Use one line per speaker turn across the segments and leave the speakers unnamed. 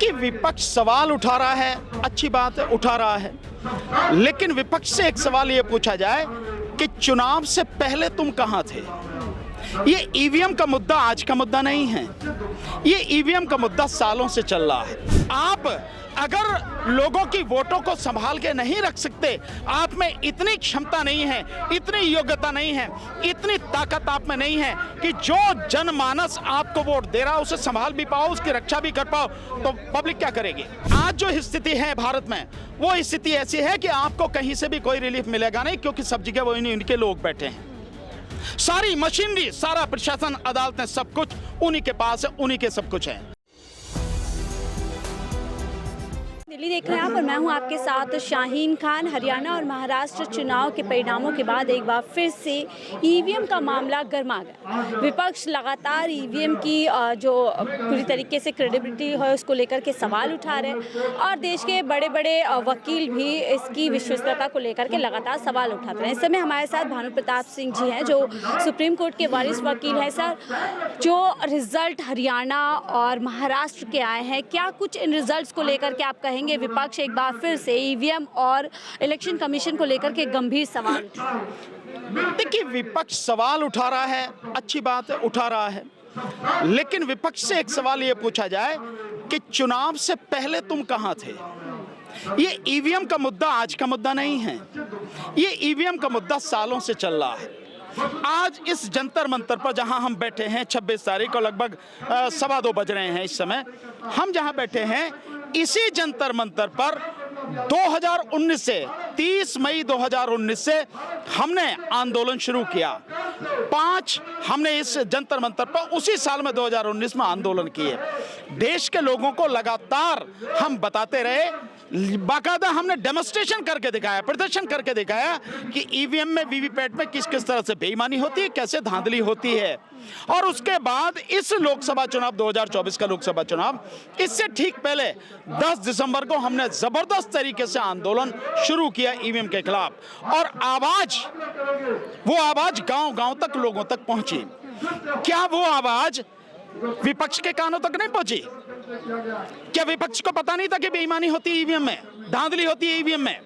देखिए, विपक्ष सवाल उठा रहा है, अच्छी बात है, उठा रहा है, लेकिन विपक्ष से एक सवाल ये पूछा जाए कि चुनाव से पहले तुम कहां थे। ये ईवीएम का मुद्दा आज का मुद्दा नहीं है, ये ईवीएम का मुद्दा सालों से चल रहा है। आप अगर लोगों की वोटों को संभाल के नहीं रख सकते, आप में इतनी क्षमता नहीं है, इतनी योग्यता नहीं है, इतनी ताकत आप में नहीं है कि जो जनमानस आपको वोट दे रहा है उसे संभाल भी पाओ, उसकी रक्षा भी कर पाओ, तो पब्लिक क्या करेगी। आज जो स्थिति है भारत में, वो स्थिति ऐसी है कि आपको कहीं से भी कोई रिलीफ मिलेगा नहीं, क्योंकि सब जगह वो इनके लोग बैठे हैं। सारी मशीनरी, सारा प्रशासन, अदालतें, सब कुछ उन्हीं के पास है, उन्हीं के सब कुछ है।
दिल्ली देख रहे हैं आप और मैं हूं आपके साथ शाहीन खान। हरियाणा और महाराष्ट्र चुनाव के परिणामों के बाद एक बार फिर से ईवीएम का मामला गर्मा गया। विपक्ष लगातार ईवीएम की जो पूरी तरीके से क्रेडिबिलिटी है उसको लेकर के सवाल उठा रहे हैं और देश के बड़े बड़े वकील भी इसकी विश्वसनीयता को लेकर के लगातार सवाल उठाते हैं। इस समय हमारे साथ भानु प्रताप सिंह जी हैं जो सुप्रीम कोर्ट के वरिष्ठ वकील हैं। सर, जो रिजल्ट हरियाणा और महाराष्ट्र के आए हैं, क्या कुछ इन रिजल्ट्स को लेकर के आप कहेंगे विपक्ष एक बार फिर से ईवीएम और इलेक्शन कमीशन को लेकर के गंभीर सवाल उठा?
देखिए, विपक्ष सवाल उठा रहा है, अच्छी बात है, उठा रहा है, लेकिन विपक्ष से एक सवाल ये पूछा जाए कि चुनाव से पहले तुम कहां थे। ये ईवीएम का मुद्दा आज का मुद्दा नहीं है, ये ईवीएम का मुद्दा सालों से चल रहा है। आज इस जंतर मंतर पर जहां हम बैठे हैं, 26 तारीख को लगभग 2:15 बज रहे हैं इस समय, हम जहां बैठे हैं इसी जंतर मंतर पर 2019 से 30 मई 2019 से हमने आंदोलन शुरू किया। 5 हमने इस जंतर मंतर पर उसी साल में 2019 में आंदोलन किए। देश के लोगों को लगातार हम बताते रहे, बाकायदा हमने डेमोन्स्ट्रेशन करके दिखाया, प्रदर्शन करके दिखाया कि ईवीएम में, वीवीपैट में किस किस तरह से बेईमानी होती है, कैसे धांधली होती है। और उसके बाद इस लोकसभा चुनाव 2024 का लोकसभा चुनाव, इससे ठीक पहले 10 दिसंबर को हमने जबरदस्त तरीके से आंदोलन शुरू किया ईवीएम के खिलाफ और वो आवाज गांव-गांव तक लोगों तक पहुंची। क्या वो आवाज विपक्ष के कानों तक नहीं पहुंची? क्या विपक्ष को पता नहीं था कि बेईमानी होती है ईवीएम में, धांधली होती है ईवीएम में?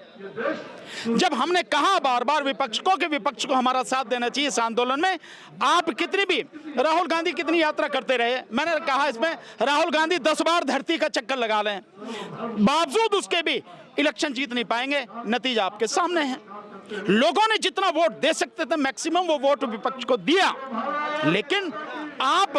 जब हमने कहा बार बार विपक्ष को हमारा साथ देना चाहिए इस आंदोलन में, आप कितनी भी, राहुल गांधी कितनी यात्रा करते रहे, मैंने कहा इसमें राहुल गांधी 10 बार धरती का चक्कर लगा लें, बावजूद उसके भी इलेक्शन जीत नहीं पाएंगे। नतीजा आपके सामने है। लोगों ने जितना वोट दे सकते थे मैक्सिमम वो वोट विपक्ष को दिया, लेकिन आप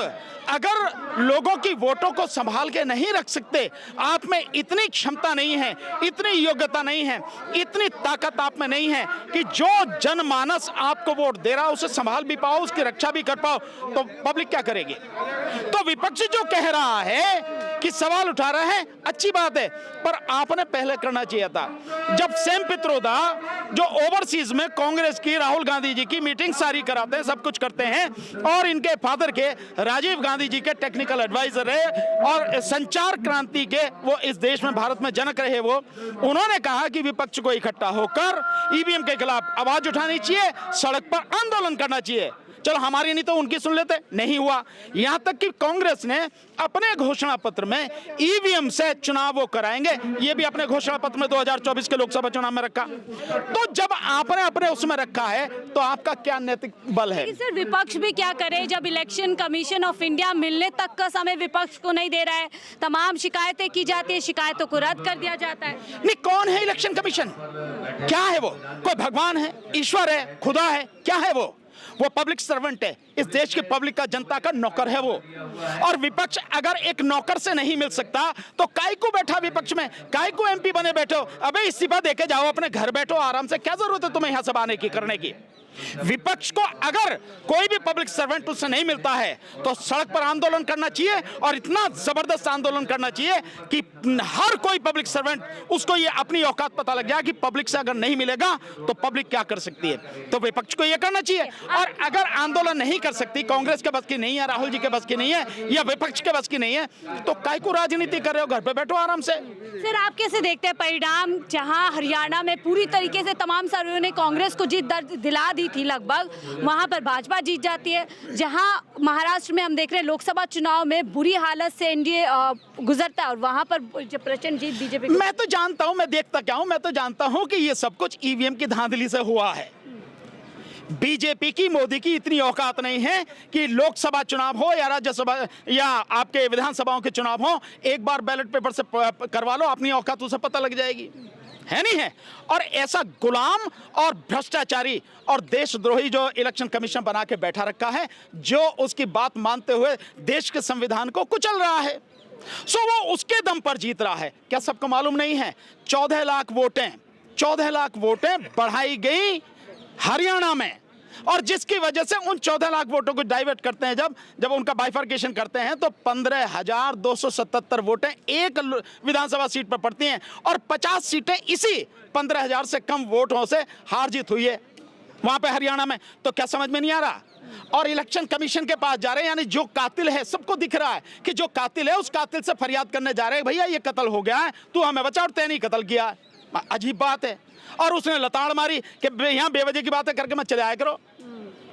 अगर लोगों की वोटों को संभाल के नहीं रख सकते, आप में इतनी क्षमता नहीं है, इतनी योग्यता नहीं है, इतनी ताकत आप में नहीं है कि जो जनमानस आपको वोट दे रहा है उसे संभाल भी पाओ, उसकी रक्षा भी कर पाओ, तो पब्लिक क्या करेगी। तो विपक्ष जो कह रहा है कि सवाल उठा रहा है, अच्छी बात है, पर आपने पहले करना चाहिए था। जब सैम पित्रोदा जो ओवरसीज में कांग्रेस की, राहुल गांधी जी की मीटिंग सारी कराते हैं, सब कुछ करते हैं, और इनके फादर के राजीव गांधी जी के टेक्निकल एडवाइजर रहे और संचार क्रांति के वो इस देश में, भारत में जनक रहे, वो उन्होंने कहा कि विपक्ष को इकट्ठा होकर ईवीएम के खिलाफ आवाज उठानी चाहिए, सड़क पर आंदोलन करना चाहिए। चलो हमारी नहीं तो उनकी सुन लेते, नहीं हुआ। यहां तक कि कांग्रेस ने अपने घोषणा पत्र में ईवीएम से चुनाव वो कराएंगे, ये भी अपने घोषणा पत्र में 2024 के लोकसभा चुनाव में रखा। तो जब आपने अपने उसमें रखा है तो आपका क्या नैतिक बल है?
सर, विपक्ष भी क्या करे जब इलेक्शन कमीशन ऑफ इंडिया मिलने तक का समय विपक्ष को नहीं दे रहा है, तमाम शिकायतें की जाती है, शिकायतों को रद्द कर दिया जाता है।
नहीं, कौन है इलेक्शन कमीशन? क्या है वो? कोई भगवान है, ईश्वर है, खुदा है? क्या है वो? वो पब्लिक सर्वेंट है, इस देश के पब्लिक का, जनता का नौकर है वो। और विपक्ष अगर एक नौकर से नहीं मिल सकता तो काय को बैठा विपक्ष में, काय को एमपी बने बैठो? अबे इस्तीफा देके जाओ, अपने घर बैठो आराम से, क्या जरूरत है तुम्हें यहां सब आने की, करने की। विपक्ष को अगर कोई भी पब्लिक सर्वेंट उससे नहीं मिलता है तो सड़क पर आंदोलन करना चाहिए, और इतना जबरदस्त आंदोलन करना चाहिए कि हर कोई पब्लिक सर्वेंट, उसको ये अपनी औकात पता लग जाए कि पब्लिक से अगर नहीं मिलेगा तो पब्लिक क्या कर सकती है। तो विपक्ष को ये करना चाहिए। और अगर आंदोलन नहीं कर सकती, कांग्रेस के बस की नहीं है, राहुल जी के बस की नहीं है, या विपक्ष के बस की नहीं है, तो काय को राजनीति कर रहे हो? घर पे बैठो आराम से।
सर, आप कैसे देखते हैं परिणाम, जहां हरियाणा में पूरी तरीके से तमाम सर्वे ने कांग्रेस को जीत दिला आधी थी लगभग, वहाँ पर भाजपा जीत जाती है। जहाँ महाराष्ट्र में हम देख रहे हैं लोकसभा चुनाव में बुरी हालत से एनडीए गुजरता है और वहाँ पर प्रचंड जीत बीजेपी।
मैं तो जानता हूँ, मैं देखता क्या हूँ, मैं तो जानता हूँ कि ये सब कुछ ईवीएम की धांधली से हुआ है। बीजेपी की, मोदी की इतनी औकात नहीं है कि लोकसभा चुनाव हो या राज्यसभा या आपके विधानसभाओं के चुनाव हो, एक बार बैलेट पेपर से करवा लो, अपनी औकात उसे पता लग जाएगी, है नहीं है। और ऐसा गुलाम और भ्रष्टाचारी और देशद्रोही जो इलेक्शन कमीशन बना के बैठा रखा है, जो उसकी बात मानते हुए देश के संविधान को कुचल रहा है, सो वो उसके दम पर जीत रहा है। क्या सबको मालूम नहीं है? 14 लाख वोटें बढ़ाई गई हरियाणा में, और जिसकी वजह से उन 14 लाख वोटों को डाइवर्ट करते हैं, जब उनका बाइफर्केशन करते हैं, तो 15,277 वोटें एक विधानसभा सीट पर पड़ती हैं और 50 सीटें इसी 15,000 से कम वोटों से हार जीत हुई है वहां पे हरियाणा में। तो क्या समझ में नहीं आ रहा? और इलेक्शन कमीशन के पास जा रहे हैं, यानी जो कातिल है, सबको दिख रहा है कि जो कातिल है उस कातिल से फरियाद करने जा रहे हैं, भैया ये कत्ल हो गया है, तू हमें बचा और तैने कत्ल किया। अजीब बात है। और उसने लताड़ मारी कि यहाँ बेवजह की बातें करके मत चले आया करो।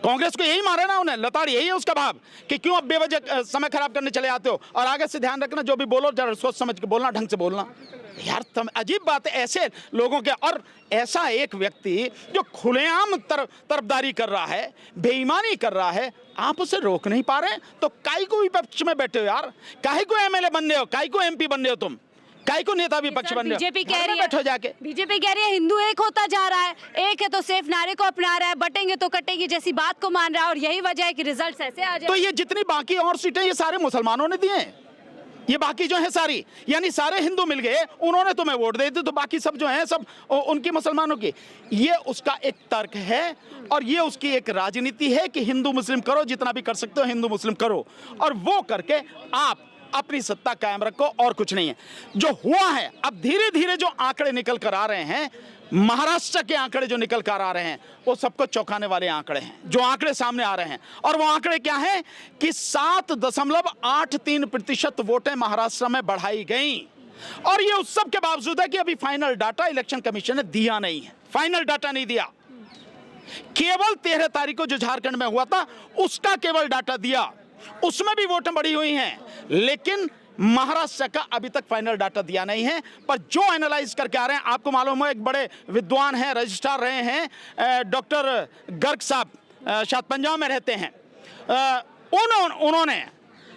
कांग्रेस को यही मारा ना उन्हें, लताड़ यही है उसका भाव कि क्यों अब बेवजह समय खराब करने चले आते हो। और आगे से ध्यान रखना, जो भी बोलो जरा सोच समझ के बोलना, ढंग से बोलना। यार अजीब बात है ऐसे लोगों के। और ऐसा एक व्यक्ति जो खुलेआम तरफदारी कर रहा है, बेईमानी कर रहा है, आप उसे रोक नहीं पा रहे। तो काहे को विपक्ष में बैठे हो यार? काहे को एमएलए बनने हो? काहे को एमपी बनने हो? तुम काहे को नेता विपक्ष बन रहे हो?
बीजेपी कह रही है,
बैठो जाके।
बीजेपी कह रही है हिंदू एक होता जा रहा है, एक है तो सिर्फ नारे को अपना रहा है, बटेंगे तो कटेंगे जैसी बात को मान रहा है, और यही वजह है कि रिजल्ट्स ऐसे आ जाए।
तो ये जितनी बाकी और सीटें ये सारे मुसलमानों ने दिए हैं, ये बाकी जो है सारी, यानी सारे हिंदू मिल गए, उन्होंने तुम्हें वोट दे दी, तो बाकी सब जो है सब उनकी मुसलमानों की। ये उसका एक तर्क है और ये उसकी एक राजनीति है कि हिंदू मुस्लिम करो, जितना भी कर सकते हो हिंदू मुस्लिम करो, और वो करके आप अपनी सत्ता कायम रखो, और कुछ नहीं है। जो हुआ है, अब धीरे धीरे जो आंकड़े निकल कर आ रहे हैं, महाराष्ट्र के आंकड़े जो निकल कर आ रहे हैं, वो सबको चौंकाने वाले आंकड़े हैं जो आंकड़े सामने आ रहे हैं। और वो आंकड़े क्या हैं कि 7.83% वोटें महाराष्ट्र में बढ़ाई गई। और ये उस सब के बावजूद है कि अभी फाइनल डाटा इलेक्शन कमीशन ने दिया नहीं है, फाइनल डाटा नहीं दिया। केवल 13 तारीख को जो झारखंड में हुआ था उसका केवल डाटा दिया, उसमें भी वोटें बढ़ी हुई हैं, लेकिन महाराष्ट्र का अभी तक फाइनल डाटा दिया नहीं है। पर जो एनालाइज करके आ रहे हैं, आपको मालूम है एक बड़े विद्वान हैं, रजिस्ट्रार रहे हैं, डॉक्टर गर्ग साहब, शायद पंजाब में रहते हैं, उन्होंने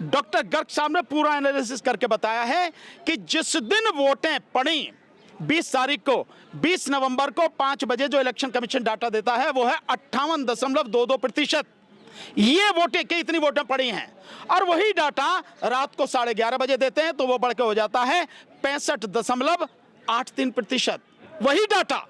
डॉक्टर गर्ग साहब ने पूरा एनालिसिस करके बताया है कि जिस दिन वोटें पड़ी 20 तारीख को, 20 नवंबर को 5 बजे जो इलेक्शन कमीशन डाटा देता है वो है 58.22%। ये वोटें की इतनी वोटें पड़ी हैं, और वही डाटा रात को 11:30 बजे देते हैं तो वो बढ़ के हो जाता है 65.83%। वही डाटा,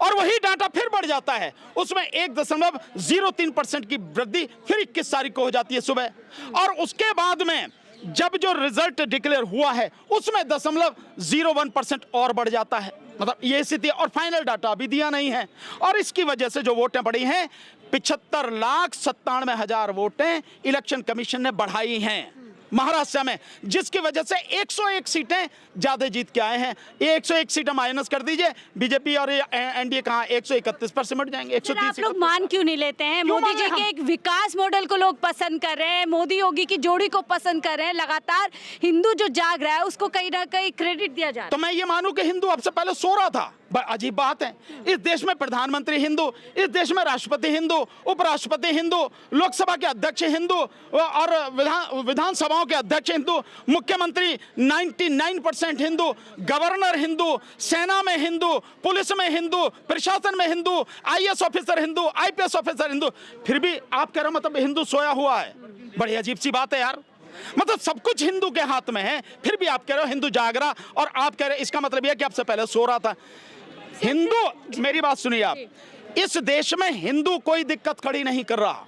और वही डाटा फिर बढ़ जाता है, उसमें 1.03% की वृद्धि फिर 21 तारीख को हो जाती है सुबह। और उसके बाद में जब जो रिजल्ट डिक्लेयर हुआ है उसमें 0.01% और बढ़ जाता है। मतलब ये स्थिति, और फाइनल डाटा अभी दिया नहीं है। और इसकी वजह से जो वोटें बढ़ी हैं, 75,97,000 वोटें इलेक्शन कमीशन ने बढ़ाई हैं महाराष्ट्र में, जिसकी वजह से 101 सीटें ज्यादा जीत के आए हैं। ये 101 सीटें माइनस कर दीजिए, बीजेपी और एनडीए कहां 131 पर सिमट जाएंगे। 130
आप लोग मान क्यों नहीं लेते हैं? मोदी जी के एक विकास मॉडल को लोग पसंद कर रहे हैं, मोदी योगी की जोड़ी को पसंद कर रहे हैं, लगातार हिंदू जो जाग रहा है उसको कहीं ना कहीं क्रेडिट दिया जा रहा है।
तो मैं ये मानूं कि हिंदू अब से पहले सो रहा था। अजीब बात है, इस देश में प्रधानमंत्री हिंदू, इस देश में राष्ट्रपति हिंदू, उपराष्ट्रपति हिंदू, लोकसभा के अध्यक्ष हिंदू, और विधानसभाओं के अध्यक्ष हिंदू, मुख्यमंत्री 99% हिंदू, गवर्नर हिंदू, सेना में हिंदू, पुलिस में हिंदू, प्रशासन में Hindu, IAS officer Hindu, IPS officer Hindu, फिर भी आप कह रहे हो मतलब हिंदू सोया हुआ है। बड़ी अजीब सी बात है यार, मतलब सब कुछ हिंदू के हाथ में है, फिर भी आप कह रहे हो हिंदू जाग रहा, और आप कह रहे, इसका मतलब यह कि आपसे पहले सो रहा था हिंदू। मेरी बात सुनिए आप, इस देश में हिंदू कोई दिक्कत खड़ी नहीं कर रहा,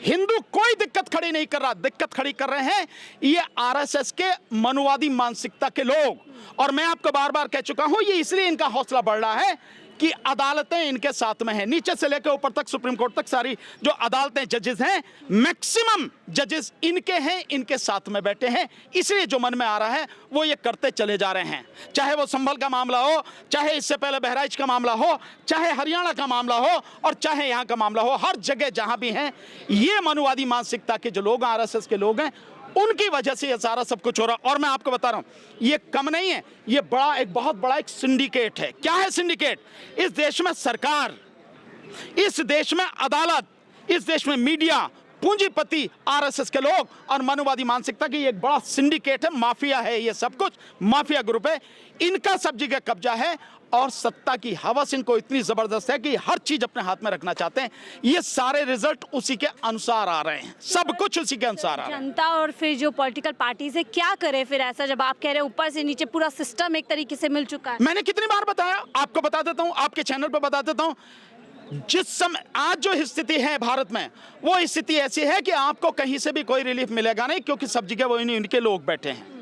हिंदू कोई दिक्कत खड़ी नहीं कर रहा, दिक्कत खड़ी कर रहे हैं ये आरएसएस के मनुवादी मानसिकता के लोग, और मैं आपको बार बार कह चुका हूं, ये इसलिए इनका हौसला बढ़ रहा है कि अदालतें इनके साथ में हैं, नीचे से लेकर ऊपर तक, सुप्रीम कोर्ट तक सारी जो अदालतें, जजेस हैं, मैक्सिमम जजेस इनके हैं, इनके साथ में बैठे हैं। इसलिए जो मन में आ रहा है वो ये करते चले जा रहे हैं। चाहे वो संभल का मामला हो, चाहे इससे पहले बहराइच का मामला हो, चाहे हरियाणा का मामला हो, और चाहे यहाँ का मामला हो, हर जगह जहां भी हैं ये मनुवादी मानसिकता के जो लोग, आरएसएस के लोग हैं, उनकी वजह से ये सारा सब कुछ हो रहा। और मैं आपको बता रहा हूं, ये कम नहीं है, ये बड़ा, एक बहुत बड़ा एक सिंडिकेट है। क्या है सिंडिकेट? इस देश में सरकार, इस देश में अदालत, इस देश में मीडिया, पूंजीपति, आरएसएस के लोग और मनुवादी मानसिकता की एक बड़ा सिंडिकेट है, माफिया है। ये सब कुछ माफिया ग्रुप है, इनका सब जगह कब्जा है और सत्ता की हवस इनको इतनी जबरदस्त है कि हर चीज अपने हाथ में रखना चाहते हैं। ये सारे रिजल्ट उसी के अनुसार आ रहे हैं, सब कुछ उसी के अनुसार आ रहा है।
जनता और फिर जो पॉलिटिकल पार्टीज है क्या करे फिर ऐसा, जब आप कह रहे हैं ऊपर से नीचे पूरा सिस्टम एक तरीके से मिल चुका है?
मैंने कितनी बार बताया, आपको बता देता हूं, आपके चैनल पर बता देता हूं। जिस समय आज जो स्थिति है भारत में, वो स्थिति ऐसी है कि आपको कहीं से भी कोई रिलीफ मिलेगा नहीं, क्योंकि सब जगह वो इनके लोग बैठे हैं।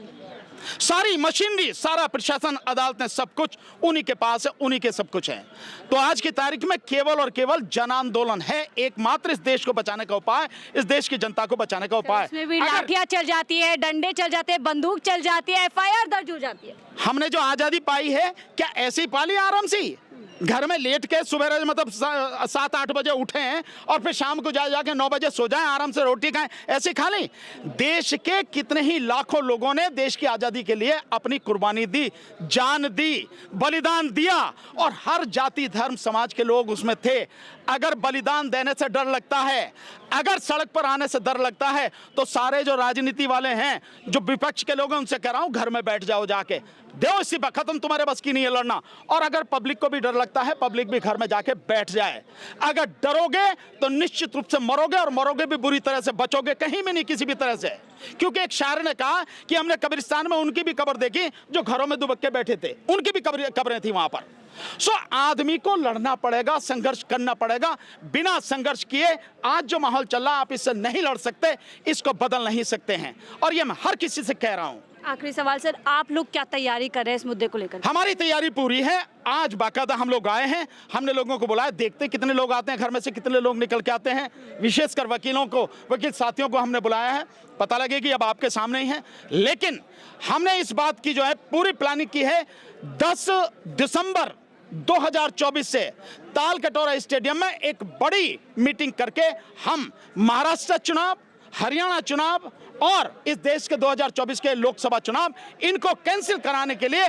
सारी मशीनरी, सारा प्रशासन, अदालतें, सब कुछ उन्हीं के पास है, उन्हीं के सब कुछ है। तो आज की तारीख में केवल और केवल जन आंदोलन है एकमात्र इस देश को बचाने का उपाय, इस देश की जनता को बचाने का उपाय।
इसमें भी लाठियां चल जाती है, डंडे चल जाते हैं, बंदूक चल जाती है, एफआईआर दर्ज हो जाती है।
हमने जो आजादी पाई है, क्या ऐसे ही पाली आराम से? घर में लेट के सुबह मतलब 7-8 बजे उठे हैं और फिर शाम को जाके 9 बजे सो जाएं, आराम से रोटी खाएं, ऐसे खा लें? देश के कितने ही लाखों लोगों ने देश की आज़ादी के लिए अपनी कुर्बानी दी, जान दी, बलिदान दिया, और हर जाति, धर्म, समाज के लोग उसमें थे। अगर बलिदान देने से डर लगता है, अगर सड़क पर आने से डर लगता है, तो सारे जो राजनीति वाले हैं, जो विपक्ष के लोग हैं, उनसे कह रहा हूं घर में बैठ जाओ, जाके दो इसी पर, खत्म, तुम्हारे बस की नहीं है लड़ना। और अगर पब्लिक को भी डर लगता है, पब्लिक भी घर में जाके बैठ जाए। अगर डरोगे तो निश्चित रूप से मरोगे, और मरोगे भी बुरी तरह से, बचोगे कहीं में नहीं किसी भी तरह से। क्योंकि एक शायर ने कहा कि हमने कब्रिस्तान में उनकी भी कब्र देखी जो घरों में दुबक के बैठे थे, उनकी भी कब्रें थी वहां पर। सो आदमी को लड़ना पड़ेगा, संघर्ष करना पड़ेगा। बिना संघर्ष किए आज जो माहौल चल रहा है, आप इससे नहीं लड़ सकते, इसको बदल नहीं सकते हैं, और ये मैं हर किसी से कह रहा हूं।
आखिरी सवाल सर, आप लोग क्या तैयारी कर रहे हैं इस मुद्दे को लेकर?
हमारी तैयारी पूरी है। आज बाकायदा हम लोग आए हैं, हमने लोगों को बुलाया, देखते कितने लोग आते हैं, घर में से कितने लोग निकल के आते हैं। विशेषकर वकीलों को, वकील साथियों को हमने बुलाया है, पता लगेगी अब आपके सामने ही है। लेकिन हमने इस बात की जो है पूरी प्लानिंग की है, 10 दिसंबर 2024 से ताल कटोरा स्टेडियम में एक बड़ी मीटिंग करके हम महाराष्ट्र चुनाव, हरियाणा चुनाव और इस देश के 2024 के लोकसभा चुनाव, इनको कैंसिल कराने के लिए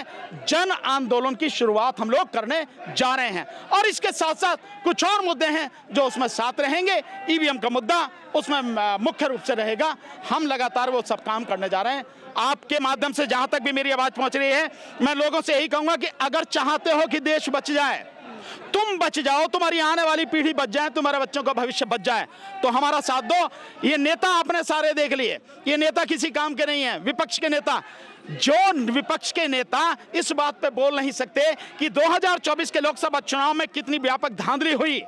जन आंदोलन की शुरुआत हम लोग करने जा रहे हैं। और इसके साथ साथ कुछ और मुद्दे हैं जो उसमें साथ रहेंगे। ईवीएम का मुद्दा उसमें मुख्य रूप से रहेगा। हम लगातार वो सब काम करने जा रहे हैं। आपके माध्यम से जहां तक भी मेरी आवाज पहुंच रही है, मैं लोगों से यही कहूंगा कि अगर चाहते हो कि देश बच जाए, तुम बच जाओ, तुम्हारी आने वाली पीढ़ी बच जाए, तुम्हारे बच्चों का भविष्य बच जाए, तो हमारा साथ दो। ये नेता आपने सारे देख लिए, ये नेता किसी काम के नहीं है, विपक्ष के नेता। जो विपक्ष के नेता इस बात पे बोल नहीं सकते कि 2024 के लोकसभा चुनाव में कितनी व्यापक धांधली हुई,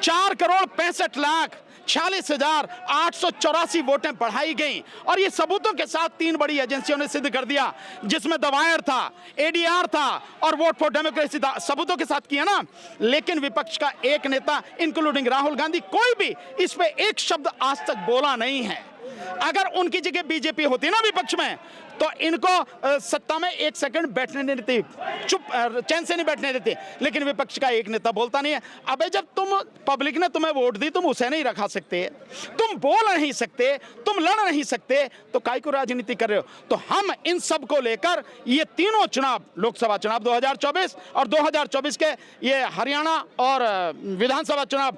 4,65,46,884 वोटें बढ़ाई गई, और ये सबूतों के साथ 3 बड़ी एजेंसियों ने सिद्ध कर दिया, जिसमें द वायर था, एडीआर था और वोट फॉर डेमोक्रेसी था, सबूतों के साथ किया ना। लेकिन विपक्ष का एक नेता इंक्लूडिंग राहुल गांधी, कोई भी इस पे एक शब्द आज तक बोला नहीं है। अगर उनकी जगह बीजेपी होती ना विपक्ष में, तो इनको सत्ता में 1 सेकंड बैठने नहीं देती, चुप चैन से नहीं बैठने देती। लेकिन विपक्ष का एक नेता बोलता नहीं है। अबे जब तुम, पब्लिक ने तुम्हें वोट दी, तुम उसे नहीं रखा सकते, तुम बोल नहीं सकते, तुम लड़ नहीं सकते, तो काय को राजनीति कर रहे हो? तो हम इन सब को लेकर ये तीनों चुनाव, लोकसभा चुनाव 2024 और 2024 के ये हरियाणा और विधानसभा चुनाव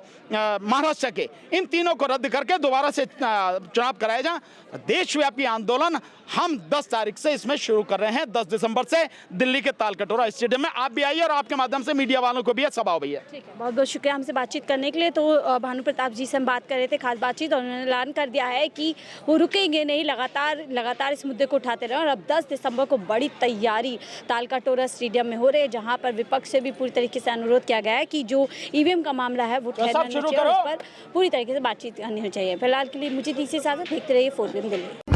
महाराष्ट्र के, इन तीनों को रद्द करके दोबारा से चुनाव कराए जाए। देशव्यापी आंदोलन हम 10 तारीख से इसमें शुरू कर रहे हैं, 10 दिसंबर से दिल्ली के ताल कटोरा स्टेडियम में। आप भी आइए और आपके माध्यम से मीडिया वालों को भी है, सब आओ भैया।
ठीक है, बहुत बहुत शुक्रिया हमसे बातचीत करने के लिए। तो भानु प्रताप जी से हम बात कर रहे थे, खास बातचीत, और उन्होंने ऐलान कर दिया है कि वो रुकेंगे नहीं, लगातार इस मुद्दे को उठाते रहे। और अब 10 दिसंबर को बड़ी तैयारी ताल कटोरा स्टेडियम में हो रही है, जहाँ पर विपक्ष से भी पूरी तरीके से अनुरोध किया गया है कि जो ईवीएम का मामला है वो ठहरना चाहिए, उस पर पूरी तरीके से बातचीत करनी चाहिए। फिलहाल के लिए मुझे दीजिए इजाजत, देखते रहिए 4PM दिल्ली।